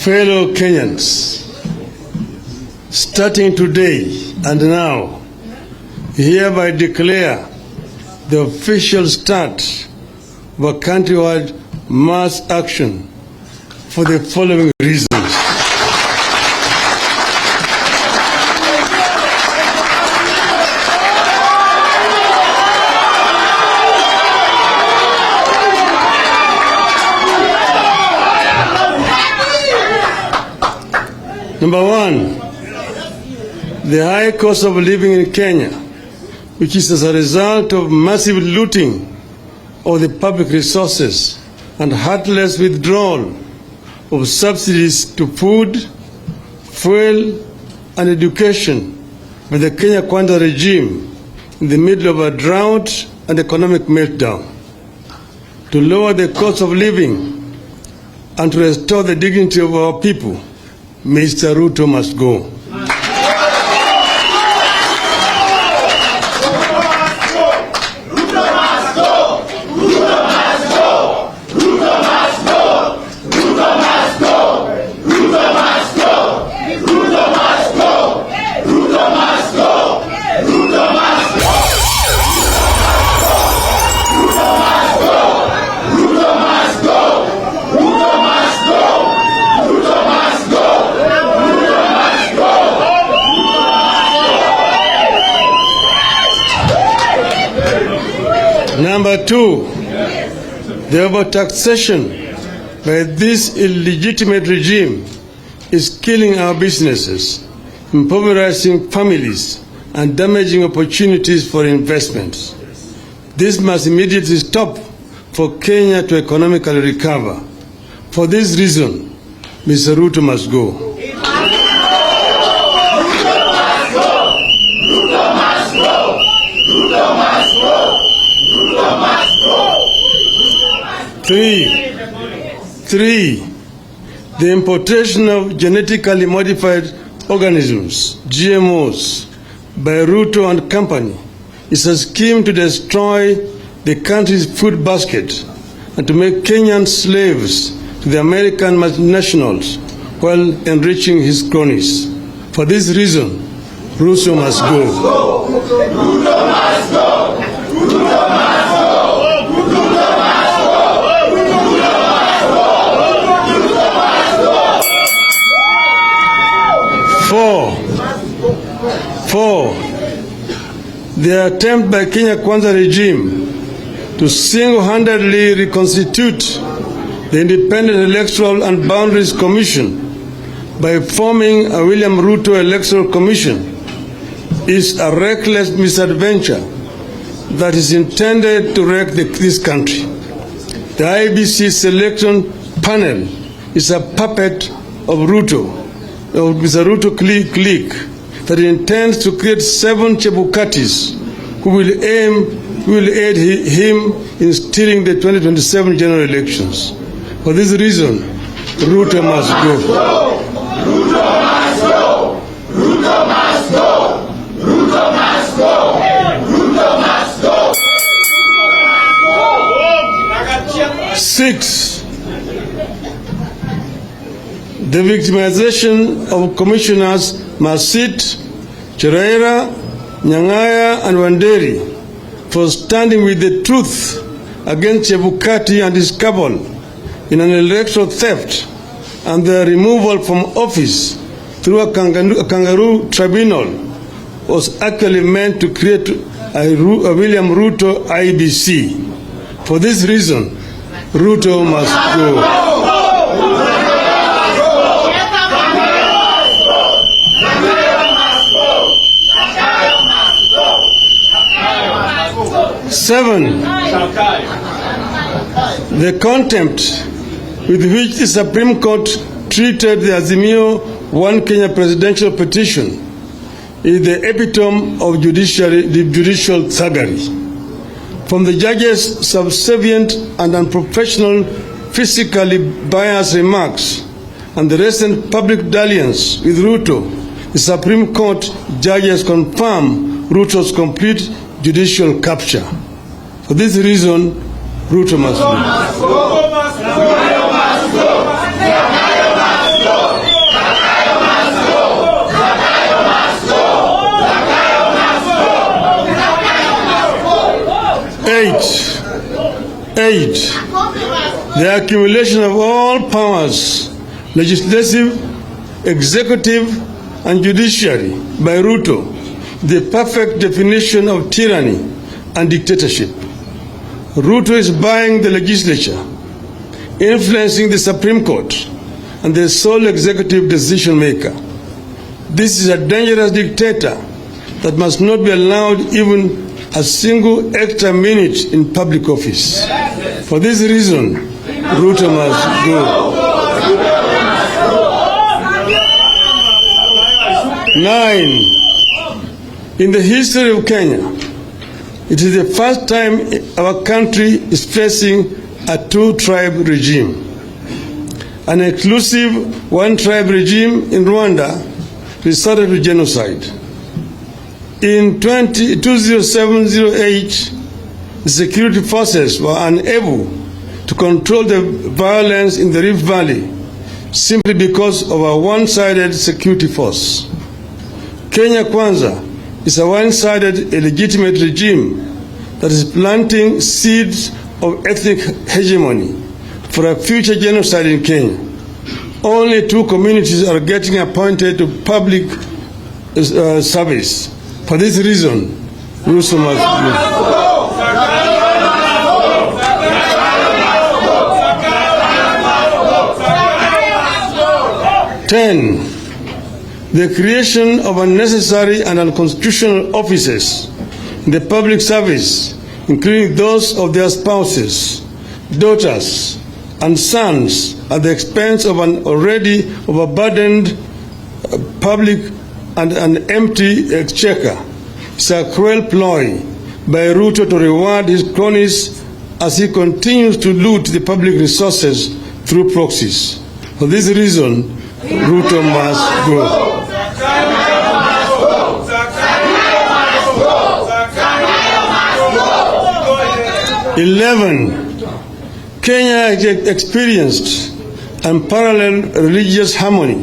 Fellow Kenyans, starting today and now, hereby declare the official start of a countrywide mass action for the following reasons. Number one, the high cost of living in Kenya, which is as a result of massive looting of the public resources and heartless withdrawal of subsidies to food, fuel, and education by the Kenya Kwanza regime in the middle of a drought and economic meltdown. To lower the cost of living and to restore the dignity of our people, Mr. Ruto must go. Number two, the over-taxation by this illegitimate regime is killing our businesses, impoverishing families, and damaging opportunities for investments. This must immediately stop for Kenya to economically recover. For this reason, Mr. Ruto must go. Three, the importation of genetically modified organisms, GMOs, by Ruto and company is a scheme to destroy the country's food basket and to make Kenyans slaves to the American multinationals while enriching his cronies. For this reason, Ruto must go. Ruto must go. Ruto must go. Four, the attempt by Kenya Kwanza regime to single-handedly reconstitute the Independent Electoral and Boundaries Commission by forming a William Ruto Electoral Commission is a reckless misadventure that is intended to wreck this country. The IBC selection panel is a puppet of Mr. Ruto clique that intends to create 7 Chebukatis who will aid him in stealing the 2027 general elections. For this reason, Ruto must go. Ruto must go. Ruto must go. Ruto must go. Ruto must go. 6. The victimization of commissioners Masit, Cheraira, Nyangaya, and Wanderi for standing with the truth against Chebukati and his cabal in an electoral theft and their removal from office through a kangaroo tribunal was actually meant to create a William Ruto IBC. For this reason, Ruto must go. 7, the contempt with which the Supreme Court treated the Azimio One Kenya presidential petition is the epitome of judicial thuggery. From the judge's subservient and unprofessional, physically biased remarks and the recent public dalliance with Ruto, the Supreme Court judges confirm Ruto's complete judicial capture. For this reason, Ruto must go. Eight, the accumulation of all powers, legislative, executive, and judiciary by Ruto, the perfect definition of tyranny and dictatorship. Ruto is buying the legislature, influencing the Supreme Court, and the sole executive decision maker. This is a dangerous dictator that must not be allowed even a single extra minute in public office. For this reason, Ruto must go. 9. In the history of Kenya, it is the first time our country is facing a two-tribe regime. An exclusive one-tribe regime in Rwanda resorted to genocide. In 2007-08, the security forces were unable to control the violence in the Rift Valley simply because of a one-sided security force. Kenya Kwanza is a one-sided illegitimate regime that is planting seeds of ethnic hegemony for a future genocide in Kenya. Only 2 communities are getting appointed to public service. For this reason, Ruto must go. 10. The creation of unnecessary and unconstitutional offices in the public service, including those of their spouses, daughters, and sons, at the expense of an already overburdened public and an empty exchequer. It's a cruel ploy by Ruto to reward his cronies as he continues to loot the public resources through proxies. For this reason, Ruto must go. 11. Kenya experienced unparalleled religious harmony,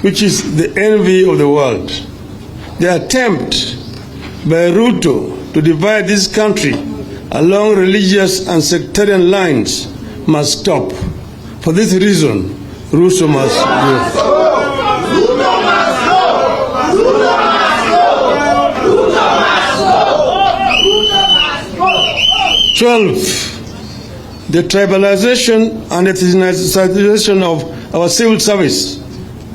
which is the envy of the world. The attempt by Ruto to divide this country along religious and sectarian lines must stop. For this reason, Ruto must go. 12. The tribalization and ethnicization of our civil service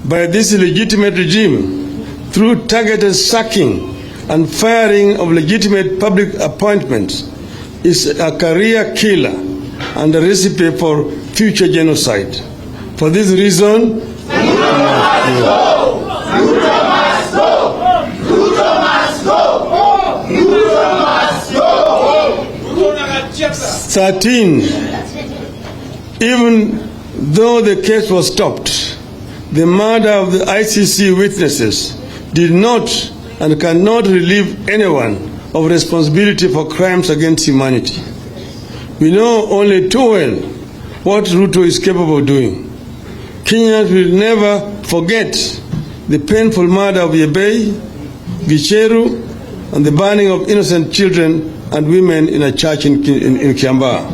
by this illegitimate regime through targeted sacking and firing of legitimate public appointments is a career killer and a recipe for future genocide. For this reason, 13. Even though the case was stopped, the murder of the ICC witnesses did not and cannot relieve anyone of responsibility for crimes against humanity. We know only too well what Ruto is capable of doing. Kenyans will never forget the painful murder of Yebei, Gicheru, and the burning of innocent children and women in a church in Kiambaa.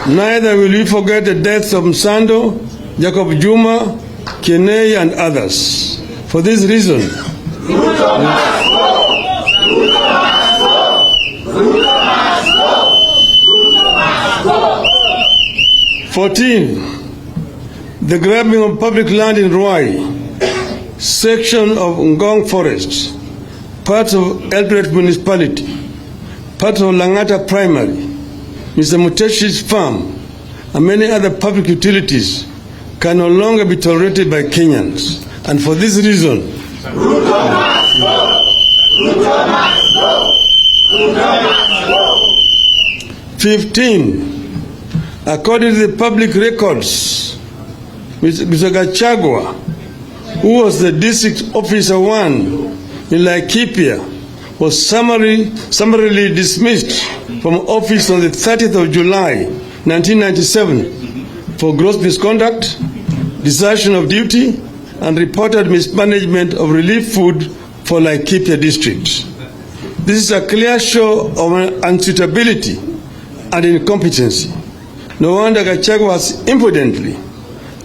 Neither will we forget the deaths of Msando, Jacob Juma, Kenei, and others. For this reason, 14. The grabbing of public land in Ruai, section of Ngong Forest, parts of Eldoret Municipality, parts of Langata Primary, Mr. Muteshi's farm, and many other public utilities can no longer be tolerated by Kenyans. And for this reason, Ruto must go. Ruto must go. Ruto must go. 15. According to the public records, Mr. Gachagua, who was the district officer 1 in Laikipia, was summarily dismissed from office on the 30th of July, 1997 for gross misconduct, desertion of duty, and reported mismanagement of relief food for Laikipia district. This is a clear show of unsuitability and incompetency. No wonder Gachagua has impudently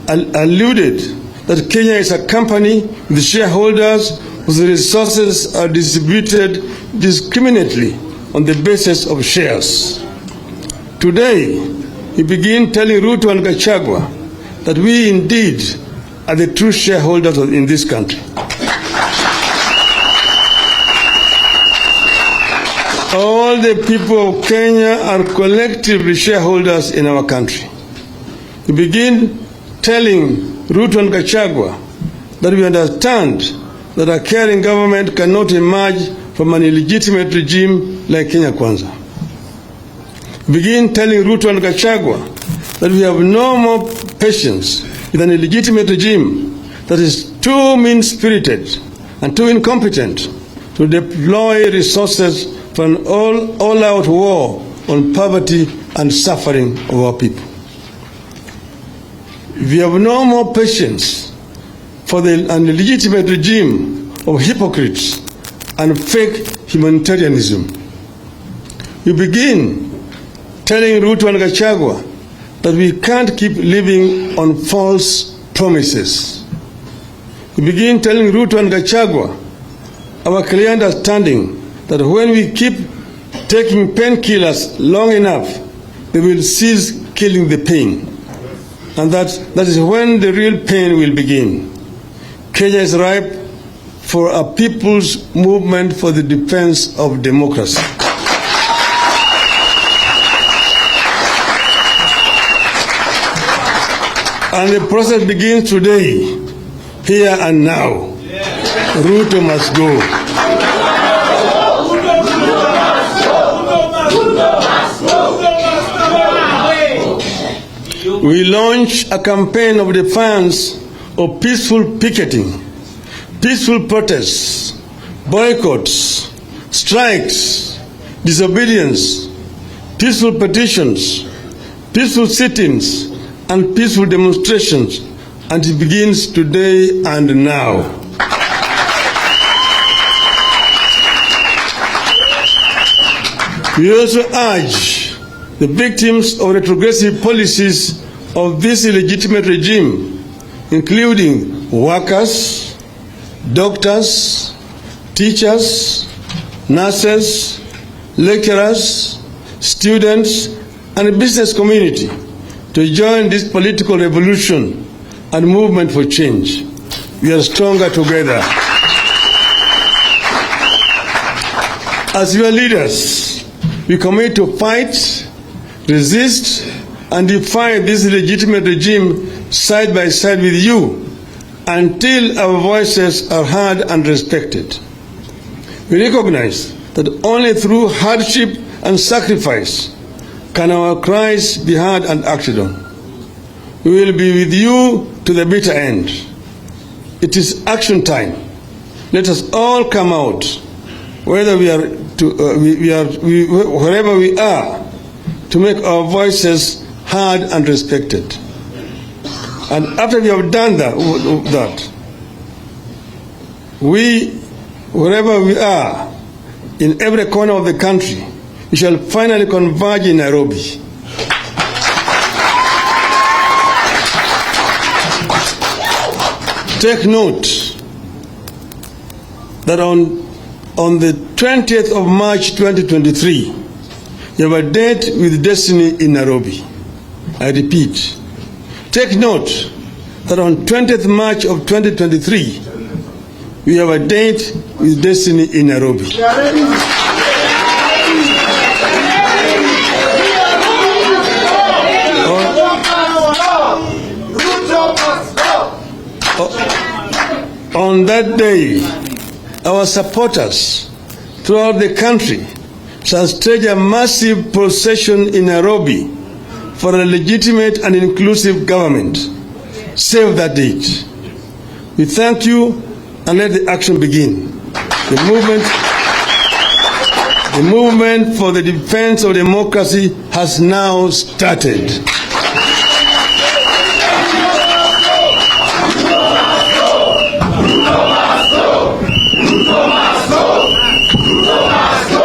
alluded that Kenya is a company with shareholders whose resources are distributed discriminately on the basis of shares. Today, we begin telling Ruto and Gachagua that we indeed are the true shareholders in this country. All the people of Kenya are collectively shareholders in our country. We begin telling Ruto and Gachagua that we understand that a caring government cannot emerge from an illegitimate regime like Kenya Kwanza. We begin telling Ruto and Gachagua that we have no more patience with an illegitimate regime that is too mean-spirited and too incompetent to deploy resources for an all-out war on poverty and suffering of our people. We have no more patience for an illegitimate regime of hypocrites and fake humanitarianism. We begin telling Ruto and Gachagua that we can't keep living on false promises. We begin telling Ruto and Gachagua our clear understanding that when we keep taking painkillers long enough, they will cease killing the pain. And that is when the real pain will begin. Kenya is ripe for a people's movement for the defense of democracy. And the process begins today, here and now. Ruto must go. We launch a campaign of defiance of peaceful picketing, peaceful protests, boycotts, strikes, disobedience, peaceful petitions, peaceful sit-ins, and peaceful demonstrations, and it begins today and now. We also urge the victims of retrogressive policies of this illegitimate regime, including workers, doctors, teachers, nurses, lecturers, students, and business community to join this political revolution and movement for change. We are stronger together. As your leaders, we commit to fight, resist, and defy this illegitimate regime side by side with you until our voices are heard and respected. We recognize that only through hardship and sacrifice can our cries be heard and acted on. We will be with you to the bitter end. It is action time. Let us all come out, whether wherever we are, to make our voices heard and respected. And after we have done that, we, wherever we are, in every corner of the country, we shall finally converge in Nairobi. Take note that on the 20th of March 2023, you have a date with destiny in Nairobi. I repeat, take note that on 20th March of 2023, we have a date with destiny in Nairobi. On that day, our supporters throughout the country shall stage a massive procession in Nairobi for a legitimate and inclusive government. Save that date. We thank you and let the action begin. The movement for the defense of democracy has now started. Ruto must go!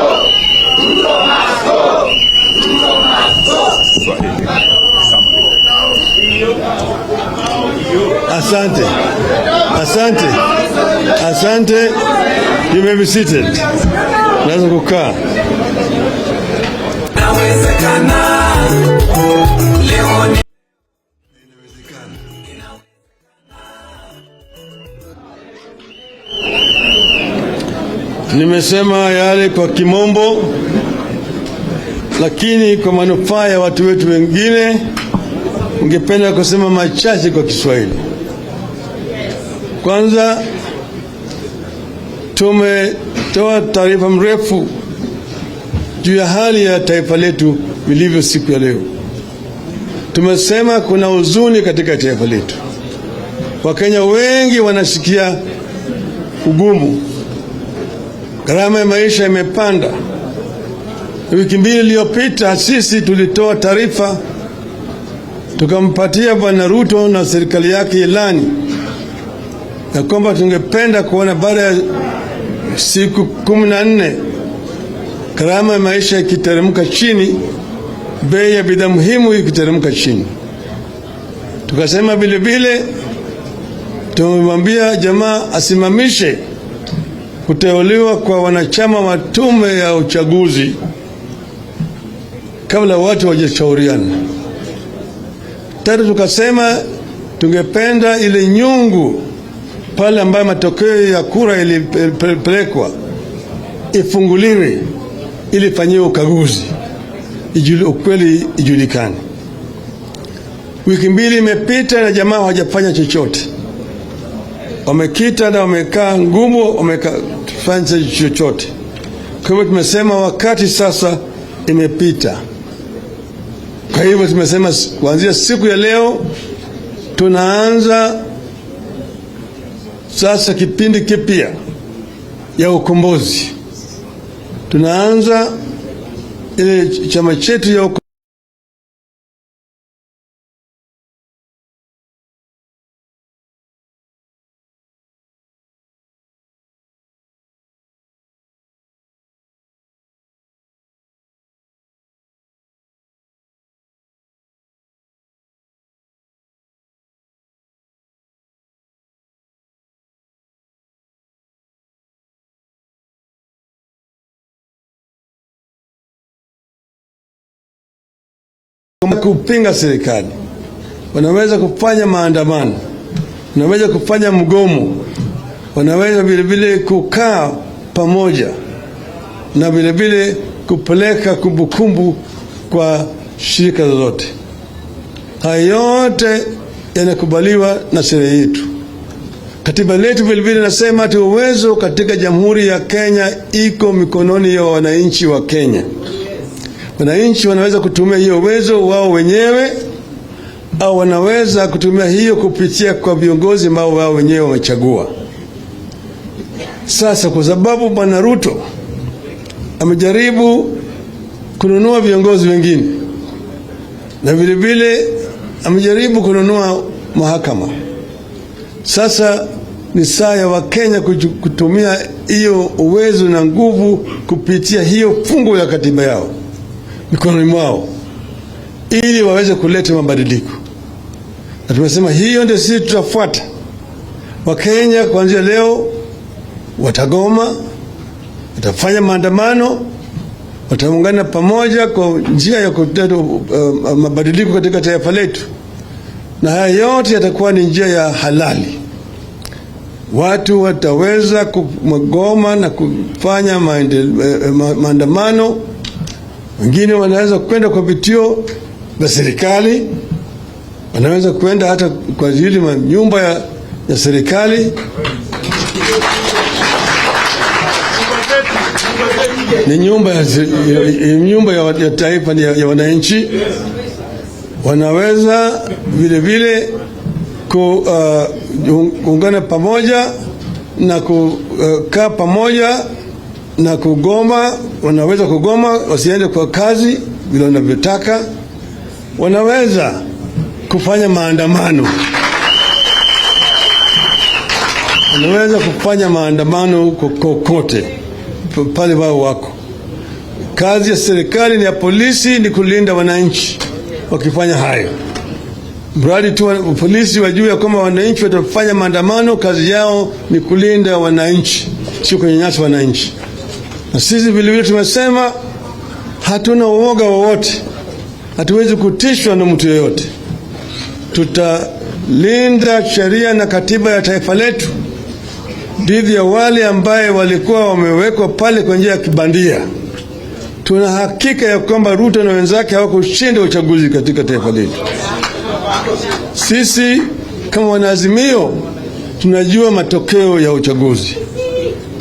Asante. You may be seated. Naweza kukaa. Nimesema yale kwa kimombo, lakini kwa manufaa ya watu wetu wengine ningependa kusema machache kwa Kiswahili. Kwanza, tumetoa taarifa mrefu juu ya hali ya taifa letu vilivyo siku ya leo. Tumesema kuna huzuni katika taifa letu. Wakenya wengi wanasikia ugumu. Gharama ya maisha imepanda. Wiki mbili iliyopita sisi tulitoa taarifa, tukampatia Bwana Ruto na serikali yake ilani ya kwamba tungependa kuona baada ya siku 14 gharama ya maisha ikiteremka chini, bei ya bidhaa muhimu ikiteremka chini. Tukasema vile vile tumemwambia jamaa asimamishe kuteuliwa kwa wanachama wa tume ya uchaguzi kabla watu wajishauriana. Tatu, tukasema tungependa ile nyungu pale ambayo matokeo ya kura ilipelekwa ifunguliwe ili ifanyiwe ukaguzi, ukweli ijulikane. Wiki mbili imepita na jamaa hawajafanya chochote. Wamekita na wamekaa ngumu, wamefanya chochote. Kwa hivyo tumesema wakati sasa imepita. Kwa hivyo tumesema kuanzia siku ya leo tunaanza sasa kipindi kipya ya ukombozi. Tunaanza ile chama chetu ya kupinga serikali. Wanaweza kufanya maandamano, wanaweza kufanya mgomo, wanaweza vile vile kukaa pamoja na vile vile kupeleka kumbukumbu kwa shirika zote. Haya yote yanakubaliwa na sheria yetu. Katiba letu vile vile nasema ati uwezo katika Jamhuri ya Kenya iko mikononi ya wananchi wa Kenya. Wananchi wanaweza kutumia hiyo uwezo wao wenyewe au wanaweza kutumia hiyo kupitia kwa viongozi ambao wao wenyewe wamechagua. Sasa kwa sababu Bwana Ruto amejaribu kununua viongozi wengine na vile vile amejaribu kununua mahakama, sasa ni saa ya Wakenya kutumia hiyo uwezo na nguvu kupitia hiyo fungu ya katiba yao mikononi mwao ili waweze kuleta mabadiliko. Na tumesema hiyo ndio sisi tutafuata. Wakenya kuanzia leo watagoma, watafanya maandamano, wataungana pamoja kwa njia ya kuleta mabadiliko katika taifa letu, na haya yote yatakuwa ni njia ya halali. Watu wataweza kugoma na kufanya maandamano. Wengine wanaweza kwenda kwa vituo vya serikali, wanaweza kwenda hata kwa ajili ya nyumba ya serikali. Ni nyumba ya taifa, ya wananchi. Wanaweza vile vile kuungana pamoja na kukaa pamoja na kugoma. Wanaweza kugoma wasiende kwa kazi vile wanavyotaka. Wanaweza kufanya maandamano, wanaweza kufanya maandamano kokote pale wao wako. Kazi ya serikali ni ya polisi ni kulinda wananchi wakifanya hayo. Mradi tu polisi wajue kwamba wananchi watafanya maandamano, kazi yao ni kulinda wananchi, sio kunyanyasa wananchi. Na sisi vile vile tumesema hatuna uoga wowote, hatuwezi kutishwa na mtu yeyote. Tutalinda sheria na katiba ya taifa letu dhidi ya wale ambaye walikuwa wamewekwa pale kwa njia ya kibandia. Tuna hakika ya kwamba Ruto na wenzake hawakushinda uchaguzi katika taifa letu. Sisi kama wanaazimio tunajua matokeo ya uchaguzi.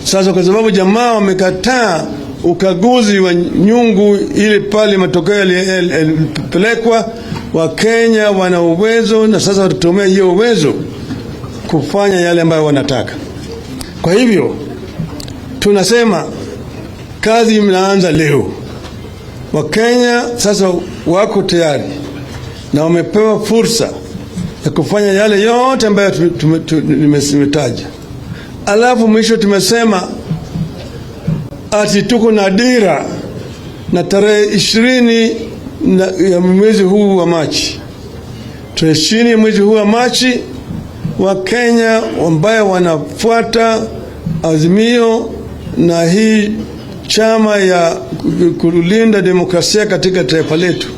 Sasa kwa sababu jamaa wamekataa ukaguzi wa nyungu ili pale matokeo yalipelekwa, Wakenya wana uwezo na sasa watatumia hiyo uwezo kufanya yale ambayo wanataka. Kwa hivyo tunasema kazi imeanza leo. Wakenya sasa wako tayari na wamepewa fursa ya kufanya yale yote ambayo nimetaja. Alafu mwisho tumesema ati tuko na dira na tarehe 20 ya mwezi huu wa Machi. Tarehe 20 ya mwezi huu wa Machi, Wakenya ambao wanafuata Azimio na hii chama ya kulinda demokrasia katika taifa letu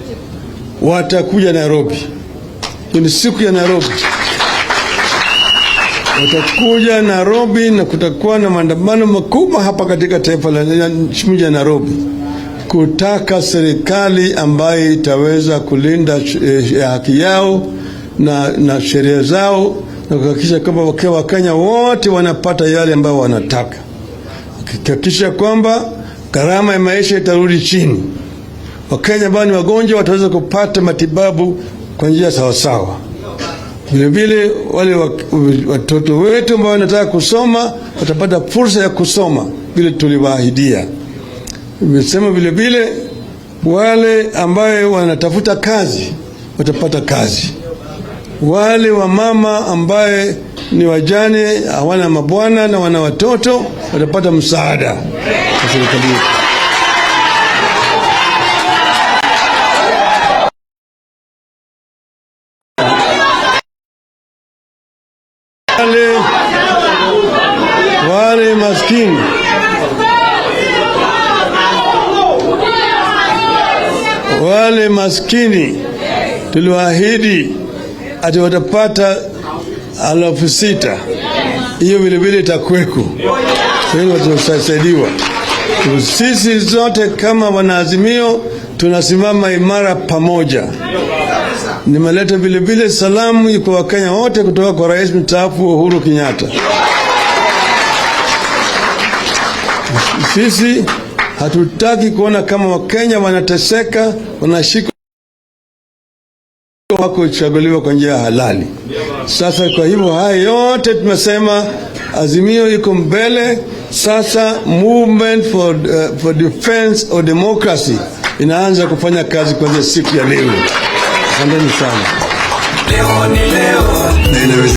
watakuja Nairobi. Ni siku ya Nairobi. Watakuja Nairobi na kutakuwa na maandamano makubwa hapa katika taifa la mji wa Nairobi, kutaka serikali ambayo itaweza kulinda haki yao na sheria zao na kuhakikisha kwamba Wakenya wote wanapata yale ambayo wanataka. Kuhakikisha kwamba gharama ya maisha itarudi chini. Wakenya ambao ni wagonjwa wataweza kupata matibabu kwa njia sawa sawa. Vile vile wale watoto wetu ambao wanataka kusoma watapata fursa ya kusoma vile tuliwaahidia. Nimesema vile vile wale ambao wanatafuta kazi watapata kazi. Wale wa mama ambaye ni wajane, hawana mabwana na wana watoto watapata msaada wa serikali. Wale maskini tuliwaahidi ati watapata 6,000. Hiyo vile vile itakweko. Watasaidiwa. Sisi zote kama wanaazimio tunasimama imara pamoja. Nimeleta vile vile salamu kwa Wakenya wote kutoka kwa Rais mstaafu Uhuru Kenyatta. Sisi hatutaki kuona kama Wakenya wanateseka, wanashikwa, wako chaguliwa kwa njia halali. Sasa kwa hivyo haya yote tumesema Azimio iko mbele. Sasa movement for defense of democracy inaanza kufanya kazi kuanzia siku ya leo. Asanteni sana. Leo ni leo.